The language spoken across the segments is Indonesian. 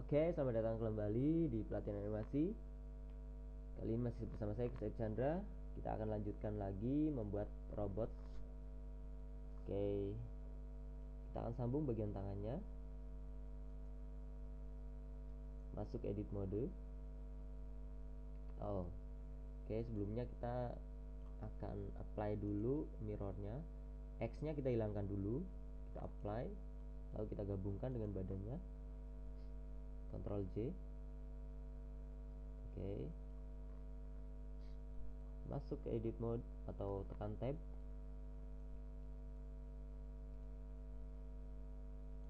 Oke, selamat datang kembali di pelatihan animasi. Kali ini masih bersama saya, Kusai Chandra. Kita akan lanjutkan lagi membuat robot. Oke, kita akan sambung bagian tangannya. Masuk edit mode. Oke, sebelumnya kita akan apply dulu mirrornya. X-nya kita hilangkan dulu. Kita apply, lalu kita gabungkan dengan badannya. Ctrl J. Oke. Masuk ke edit mode atau tekan tab.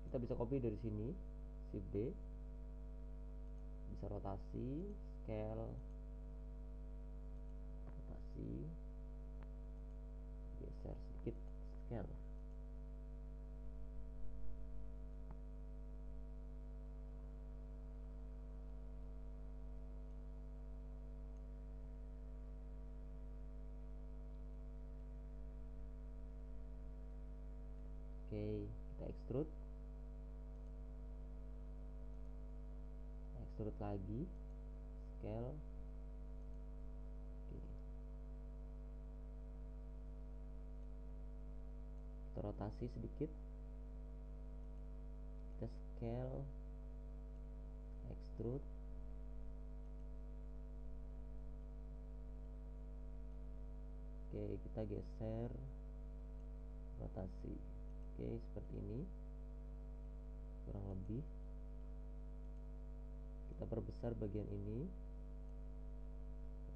Kita bisa copy dari sini, Shift D, bisa rotasi, scale, rotasi, geser sedikit, scale. Oke, kita extrude lagi, scale. Oke, kita rotasi sedikit, kita scale, extrude. Oke, kita geser, rotasi. Oke, seperti ini kurang lebih. Kita perbesar bagian ini.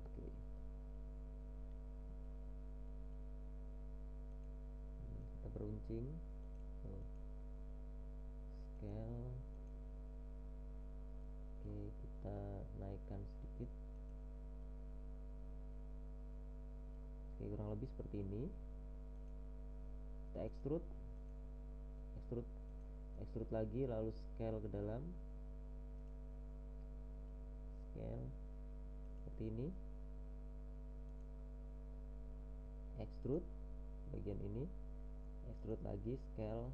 Oke, kita peruncing, scale. Oke, kita naikkan sedikit. Oke, kurang lebih seperti ini. Kita extrude lagi, lalu scale ke dalam, scale seperti ini. Extrude bagian ini, extrude lagi, scale,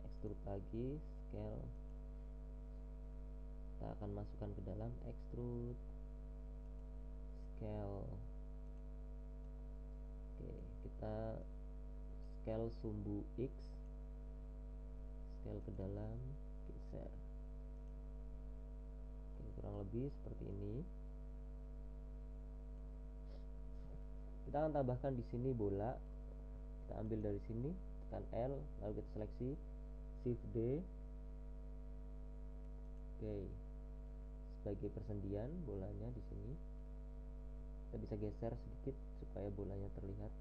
extrude lagi, scale. Kita akan masukkan ke dalam, extrude, scale. Oke, kita scale sumbu X, scale ke dalam, geser. Oke, kurang lebih seperti ini. Kita akan tambahkan di sini bola. Kita ambil dari sini, tekan L, lalu kita seleksi, Shift D. Oke, sebagai persendian bolanya di sini. Kita bisa geser sedikit supaya bolanya terlihat.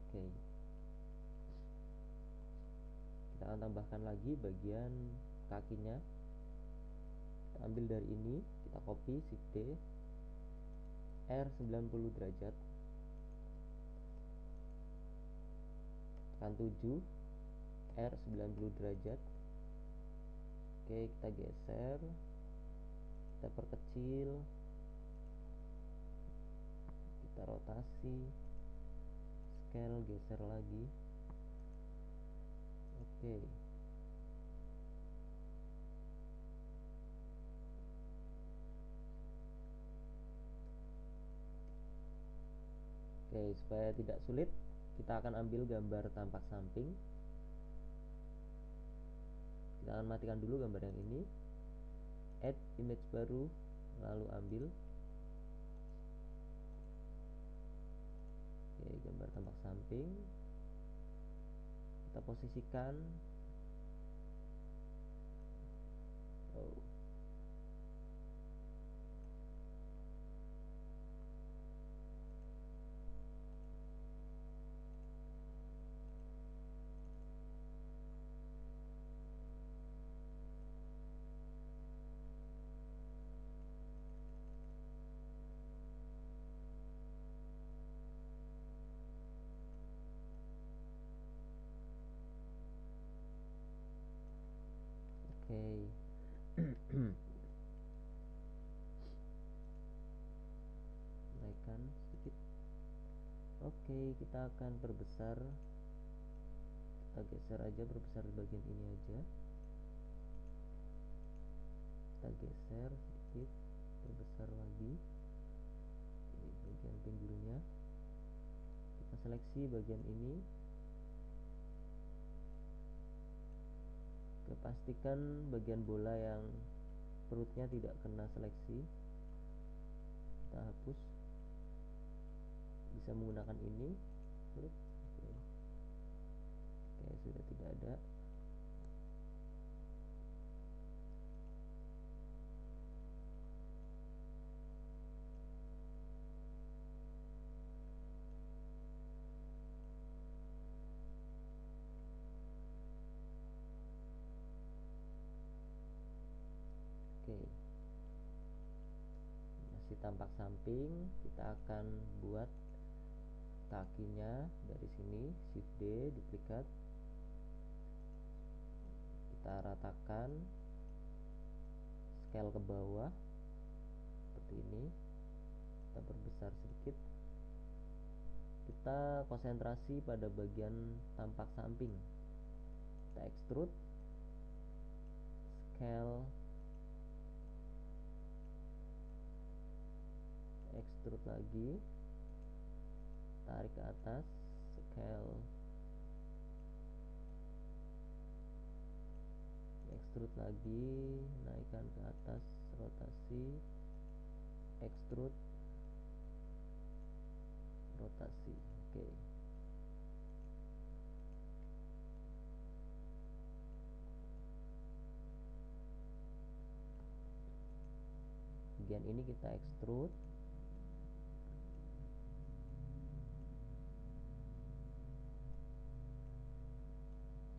Oke, kita akan tambahkan lagi bagian kakinya. Kita ambil dari ini, kita copy, Shift D, R 90 derajat, tekan 7, R 90 derajat. Oke, kita geser, kita perkecil, kita rotasi, scale, geser lagi. Oke, supaya tidak sulit, kita akan ambil gambar tampak samping. Kita akan matikan dulu gambar yang ini, add image baru, lalu ambil. Oke, gambar tampak samping, kita posisikan. Oke. naikkan sedikit. Oke, kita akan perbesar, kita geser aja, perbesar di bagian ini aja, kita geser sedikit, perbesar lagi di bagian pinggirnya. Kita seleksi bagian ini. Oke, pastikan bagian bola yang perutnya tidak kena seleksi, kita hapus. Bisa menggunakan ini. Oke. Oke, sudah tidak ada. Oke, masih tampak samping. Kita akan buat kakinya dari sini, Shift D, duplikat, kita ratakan, scale ke bawah seperti ini, kita perbesar sedikit. Kita konsentrasi pada bagian tampak samping, kita extrude, scale, extrude lagi, tarik ke atas, scale, extrude lagi, naikkan ke atas, rotasi, extrude, rotasi. Oke. Bagian ini kita extrude,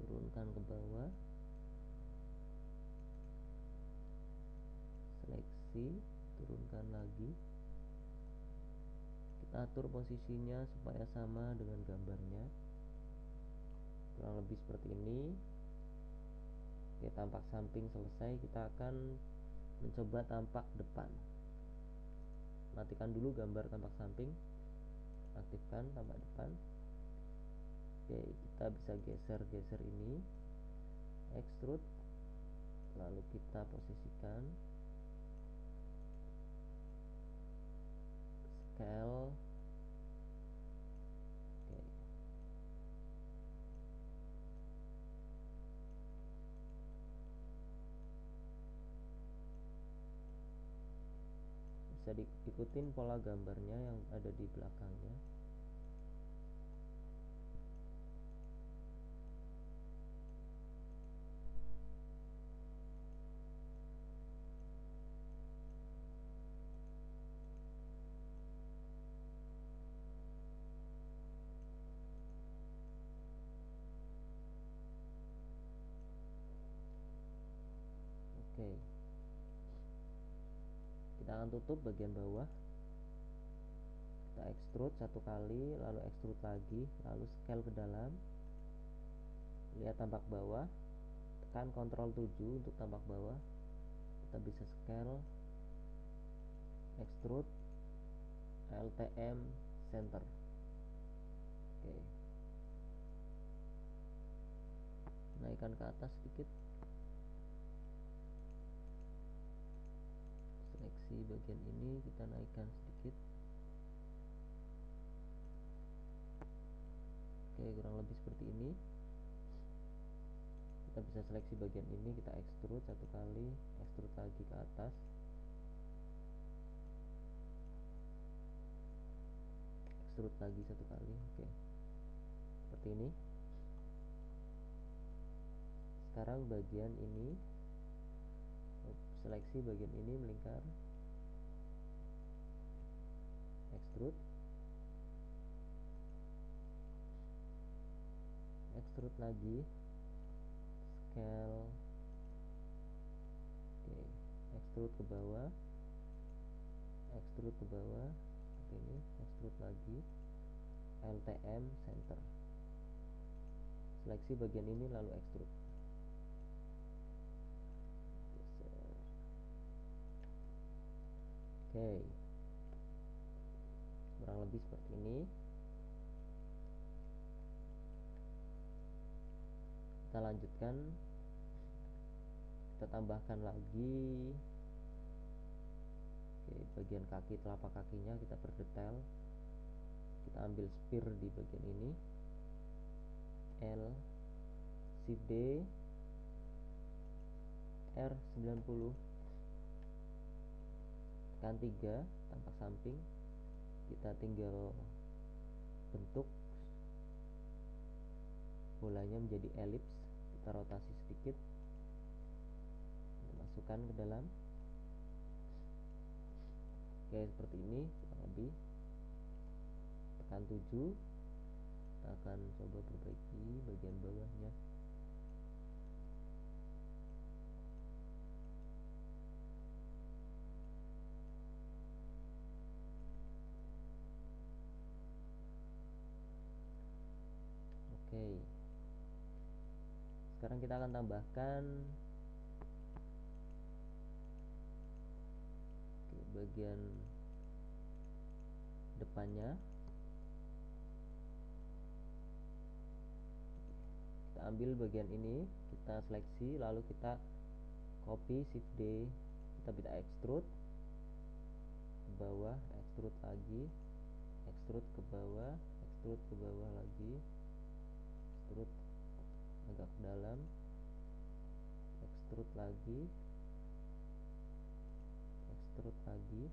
turunkan ke bawah, seleksi, turunkan lagi, kita atur posisinya supaya sama dengan gambarnya, kurang lebih seperti ini. Oke, tampak samping selesai. Kita akan mencoba tampak depan. Matikan dulu gambar tampak samping, aktifkan tampak depan. Oke, kita bisa geser-geser ini, extrude, lalu kita posisikan, scale. Oke. Bisa diikutin pola gambarnya yang ada di belakangnya. Oke, kita akan tutup bagian bawah, kita extrude satu kali, lalu extrude lagi, lalu scale ke dalam. Lihat tampak bawah, tekan Ctrl 7 untuk tampak bawah. Kita bisa scale, extrude, LTM, center. Oke, naikkan ke atas sedikit, seleksi bagian ini, kita naikkan sedikit. Oke, kurang lebih seperti ini. Kita bisa seleksi bagian ini, kita extrude satu kali, extrude lagi ke atas, extrude lagi satu kali. Oke, seperti ini. Sekarang bagian ini, seleksi bagian ini, melingkar, extrude, extrude lagi, scale. Oke, extrude ke bawah, extrude ke bawah seperti ini, extrude lagi, LTM, center. Seleksi bagian ini lalu extrude. Geser. Oke. kita lanjutkan, kita tambahkan lagi. Oke, bagian kaki, telapak kakinya kita berdetail. Kita ambil spear di bagian ini, L, Shift D, R90, tekan 3, tampak samping. Kita tinggal bentuk bolanya menjadi elips, kita rotasi sedikit, kita masukkan ke dalam. Oke, seperti ini kurang lebih. Tekan 7, kita akan coba perbaiki bagian bawahnya. Oke, sekarang kita akan tambahkan bagian depannya. Kita ambil bagian ini, kita seleksi, lalu kita copy, Shift D, kita bisa extrude ke bawah, extrude lagi, extrude ke bawah, extrude ke bawah lagi, extrude agak ke dalam, extrude lagi, extrude lagi.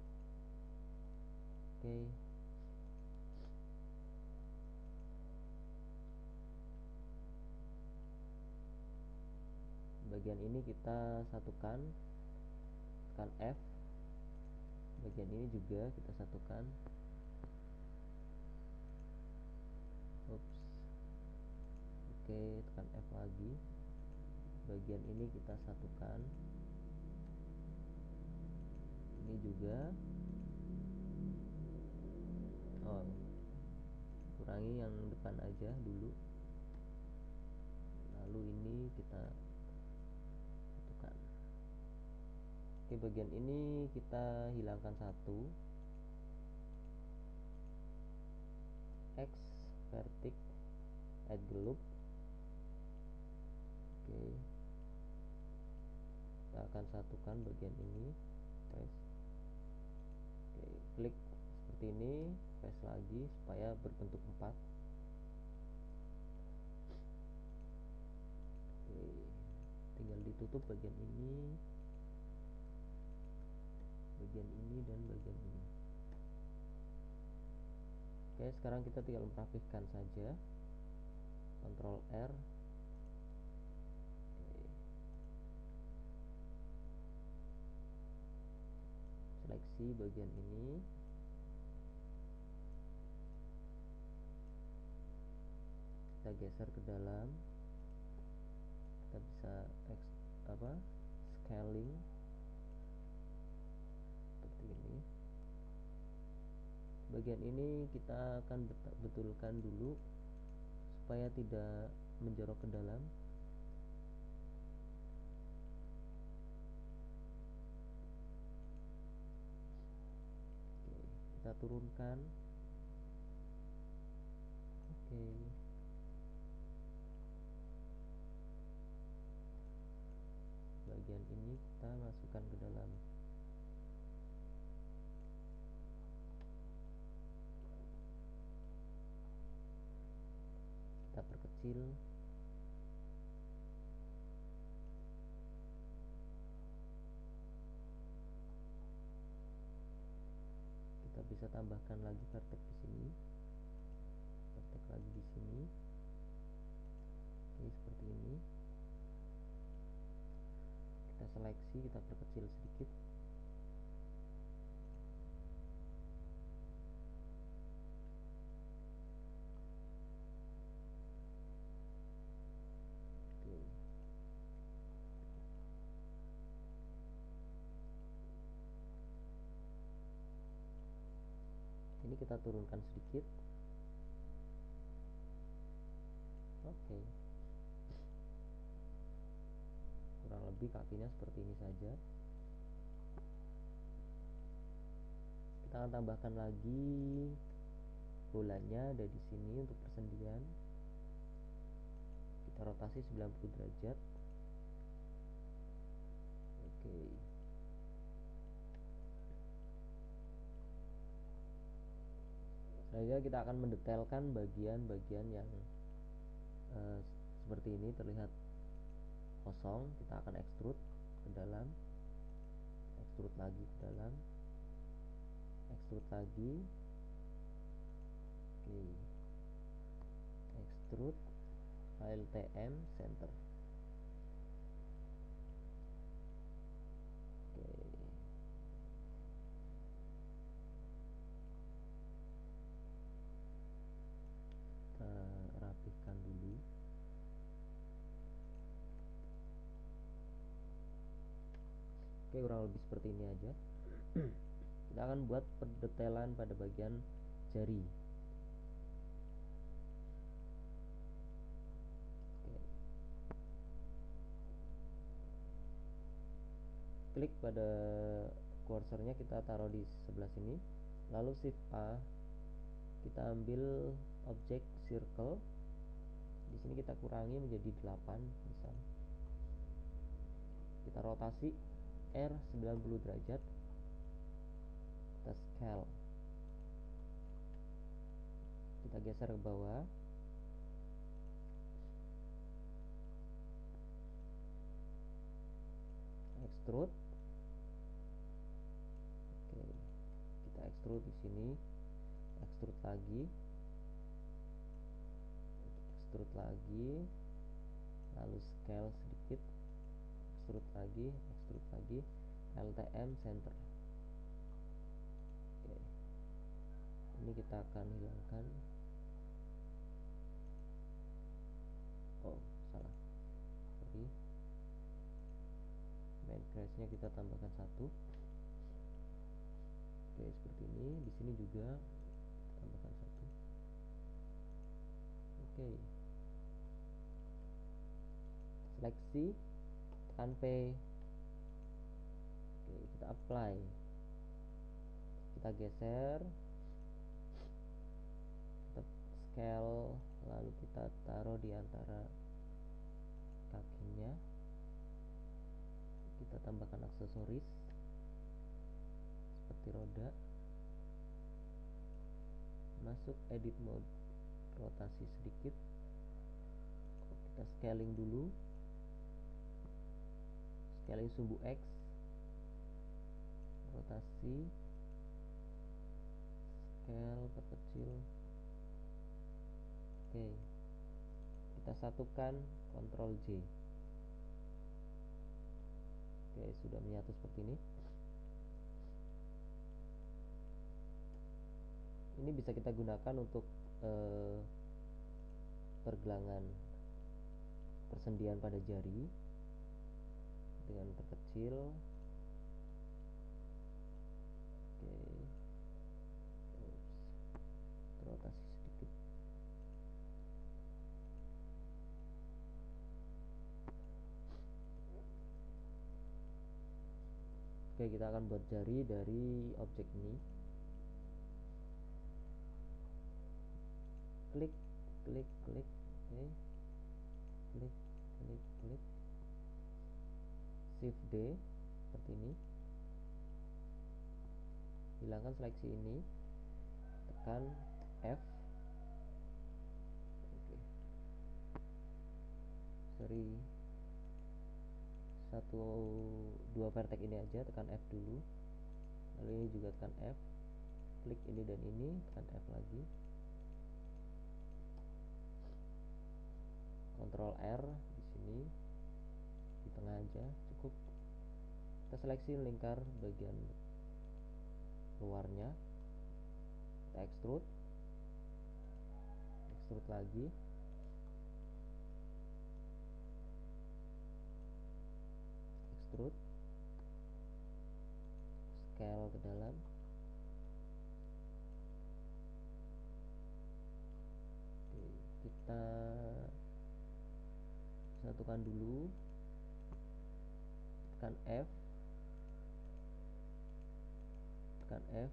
Oke, bagian ini kita satukan, tekan F. Bagian ini juga kita satukan. Oops. Oke, tekan F lagi. Bagian ini kita satukan. Ini juga. Oh, kurangi yang depan aja dulu. Lalu ini kita satukan. Oke, bagian ini kita hilangkan satu. X vertex add loop. Oke, kita akan satukan bagian ini, press. Oke, klik seperti ini, press lagi supaya berbentuk 4. Oke, tinggal ditutup bagian ini, dan bagian ini. Oke, sekarang kita tinggal merapikan saja, Ctrl R. Oke, seleksi bagian ini, kita geser ke dalam, kita bisa scaling seperti ini. Bagian ini kita akan betulkan dulu supaya tidak menjorok ke dalam. Oke, kita turunkan. Oke, bagian ini kita masukkan ke dalam. Kita perkecil. Kita bisa tambahkan lagi vertex di sini, vertex lagi di sini. Oke, seperti ini. Kita seleksi, kita perkecil sedikit. Oke. Ini kita turunkan sedikit. Oke, kurang lebih kakinya seperti ini saja. Kita akan tambahkan lagi bolanya ada di sini untuk persendian. kita rotasi 90 derajat. Oke. Selanjutnya kita akan mendetailkan bagian-bagian yang seperti ini terlihat kosong. Kita akan extrude ke dalam, extrude lagi ke dalam, extrude lagi. Oke. Extrude file tm center. Oke. Kita rapihkan dulu. Oke, kurang lebih seperti ini aja. Kita akan buat pendetailan pada bagian jari. Oke. Klik pada kursornya, kita taruh di sebelah sini, lalu shift A, kita ambil objek circle. Di sini kita kurangi menjadi 8 misal. Kita rotasi R 90 derajat. Kita scale. Kita geser ke bawah. Extrude. Oke. Kita extrude di sini. Extrude lagi. Extrude lagi. Lalu scale sedikit. Extrude lagi, extrude lagi. LTM center. Oke. Ini kita akan hilangkan. Oh, salah. Sorry. Main crashnya kita tambahkan 1. Oke, seperti ini. Di sini juga tambahkan 1. Oke. Seleksi, tekan P. Oke, kita apply. Kita geser. Kita scale, lalu kita taruh di antara kakinya. Kita tambahkan aksesoris seperti roda. Masuk edit mode, rotasi sedikit. Kita scaling dulu. Scaling sumbu X, rotasi, scale perkecil. Oke. Kita satukan, Ctrl J. Oke, sudah menyatu seperti ini. Ini bisa kita gunakan untuk pergelangan persendian pada jari dengan terkecil. Oke. Rotasi sedikit. Oke, kita akan buat jari dari objek ini. Klik, klik, klik. Oke. Klik, klik, klik. Shift D seperti ini. Hilangkan seleksi ini. Tekan F. Oke. Sorry. 2 vertex ini aja, tekan F dulu. Lalu ini juga tekan F. Klik ini dan ini, tekan F lagi. Ctrl R di sini. Di tengah aja cukup. Kita seleksi lingkar bagian luarnya. Kita extrude. Extrude lagi. Extrude. Scale ke dalam. Oke, kita satukan dulu. Tekan F. Tekan F.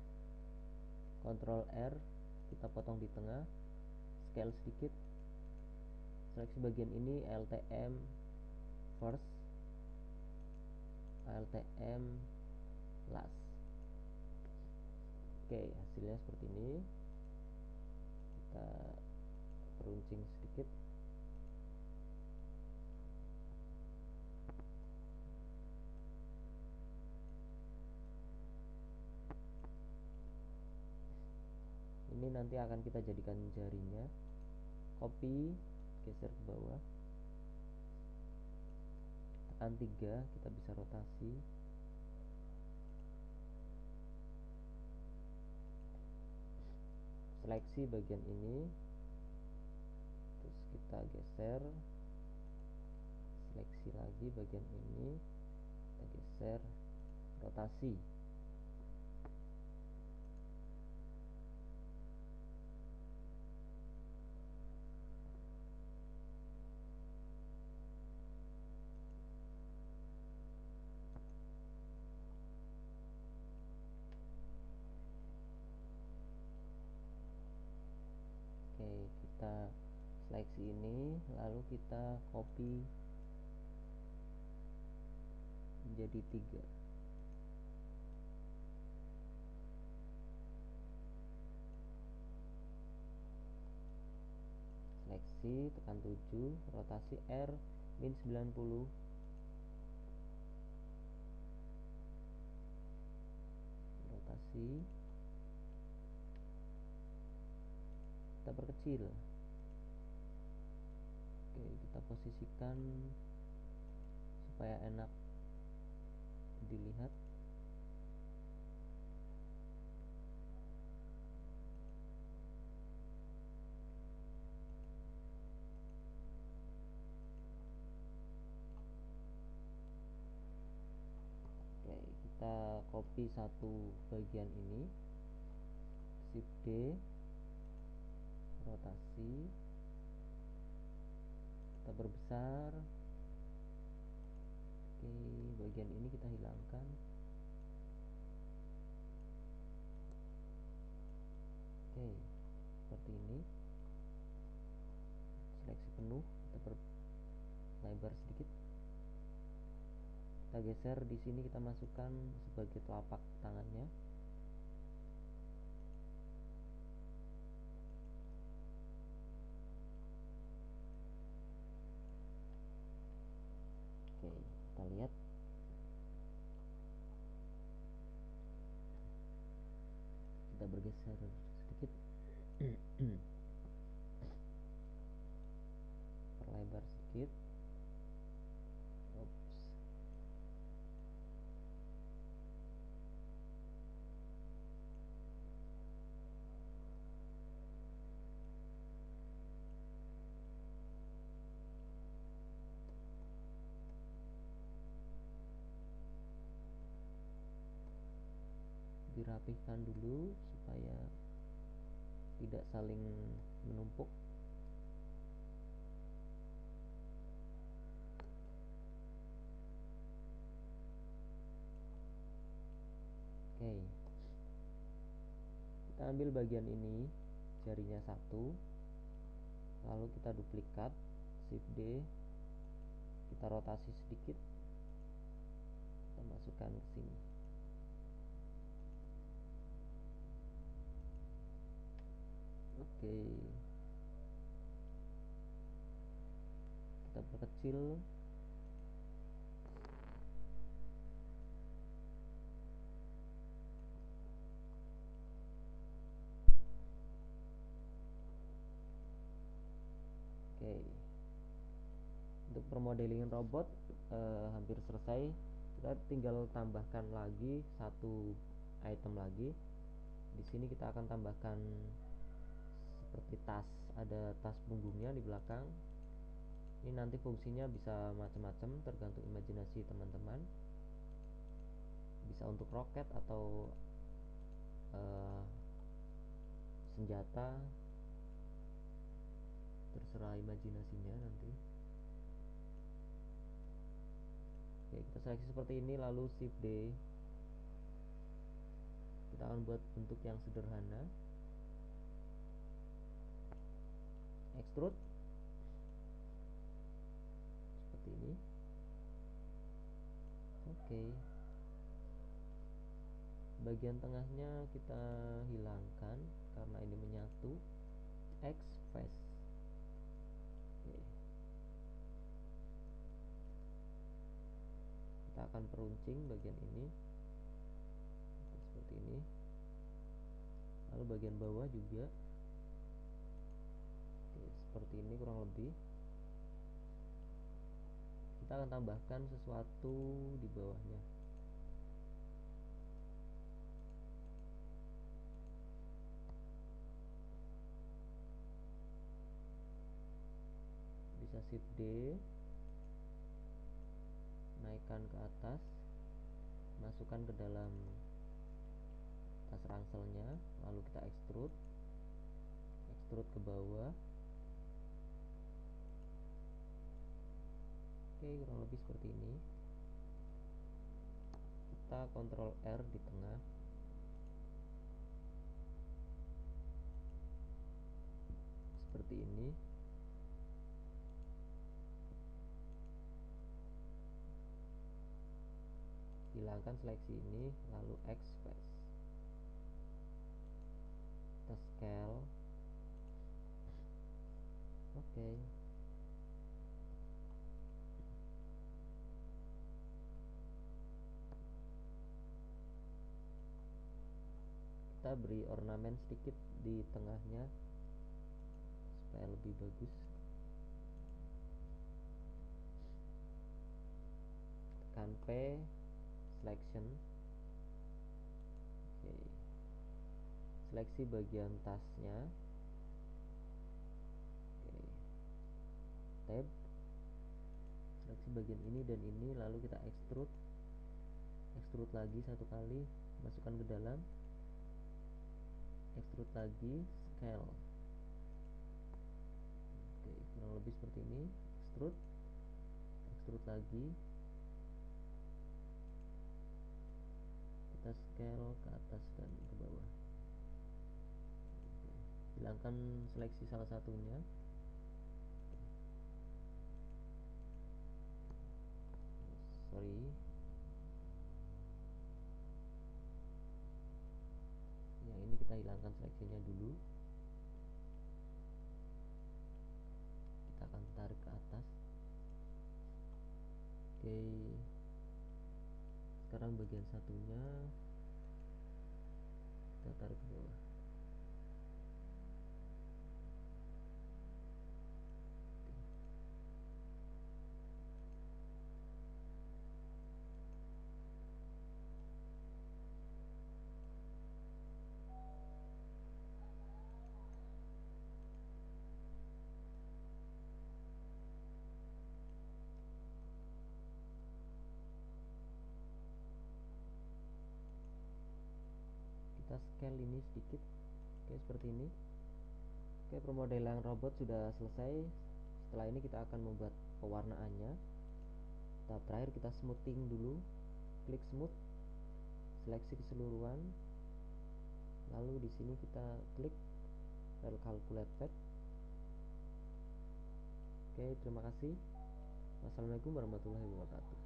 Ctrl R, kita potong di tengah. Scale sedikit. Seleksi bagian ini LTM first, LTM last. Oke, hasilnya seperti ini. Kita peruncing sedikit. Ini nanti akan kita jadikan jarinya. Copy, geser ke bawah, tekan 3, kita bisa rotasi. Seleksi bagian ini, terus kita geser. Seleksi lagi bagian ini, kita geser, rotasi. Oke, kita seleksi ini, lalu kita copy menjadi 3. Seleksi, tekan 7, rotasi R min 90, rotasi, kita perkecil. Oke, kita posisikan supaya enak dilihat. Oke, kita copy satu bagian ini, Shift D, rotasi, kita perbesar. Oke, bagian ini kita hilangkan. Oke, seperti ini. Seleksi penuh, kita perlebar sedikit. Kita geser di sini, kita masukkan sebagai telapak tangannya. Oke, kita lihat. Kita bergeser sedikit. Perlebar sedikit. Oops. Dirapihkan dulu supaya tidak saling menumpuk. Oke, kita ambil bagian ini, jarinya 1, lalu kita duplikat, Shift D, kita rotasi sedikit, kita masukkan ke sini. Oke, kita perkecil. Oke, untuk permodelingan robot hampir selesai. Kita tinggal tambahkan lagi satu item lagi. Di sini kita akan tambahkan seperti tas, ada tas punggungnya di belakang. Ini nanti fungsinya bisa macam-macam, tergantung imajinasi teman-teman. Bisa untuk roket atau senjata, terserah imajinasinya nanti. Oke, kita seleksi seperti ini, lalu Shift D. Kita akan buat bentuk yang sederhana. Extrude. ini. Oke. Bagian tengahnya kita hilangkan karena ini menyatu. X face. Oke. Kita akan peruncing bagian ini seperti ini. Lalu bagian bawah juga. Oke, seperti ini kurang lebih. Kita akan tambahkan sesuatu di bawahnya. Bisa shift D, naikkan ke atas, masukkan ke dalam tas rangselnya, lalu kita extrude ke bawah. Oke, kurang lebih seperti ini. Kita Ctrl R di tengah. Seperti ini. Hilangkan seleksi ini, lalu X face. Kita scale. Oke. Kita beri ornamen sedikit di tengahnya supaya lebih bagus. Tekan P, selection. Oke. Seleksi bagian tasnya. Oke. Tab. Seleksi bagian ini dan ini, lalu kita extrude lagi satu kali, masukkan ke dalam, extrude lagi, scale. Oke, kurang lebih seperti ini. Extrude lagi, kita scale ke atas dan ke bawah. Oke. Hilangkan seleksi salah satunya. Sorry. Yang ini kita hilangkan seleksinya dulu. Kita akan tarik ke atas. Oke. Sekarang bagian satunya kita tarik ke bawah. Kita scale ini sedikit. Oke, seperti ini. Oke, pemodelan robot sudah selesai. Setelah ini kita akan membuat pewarnaannya. Tahap terakhir kita smoothing dulu. Klik smooth, seleksi keseluruhan. Lalu di sini kita klik file calculate path. Oke, terima kasih. Wassalamualaikum warahmatullahi wabarakatuh.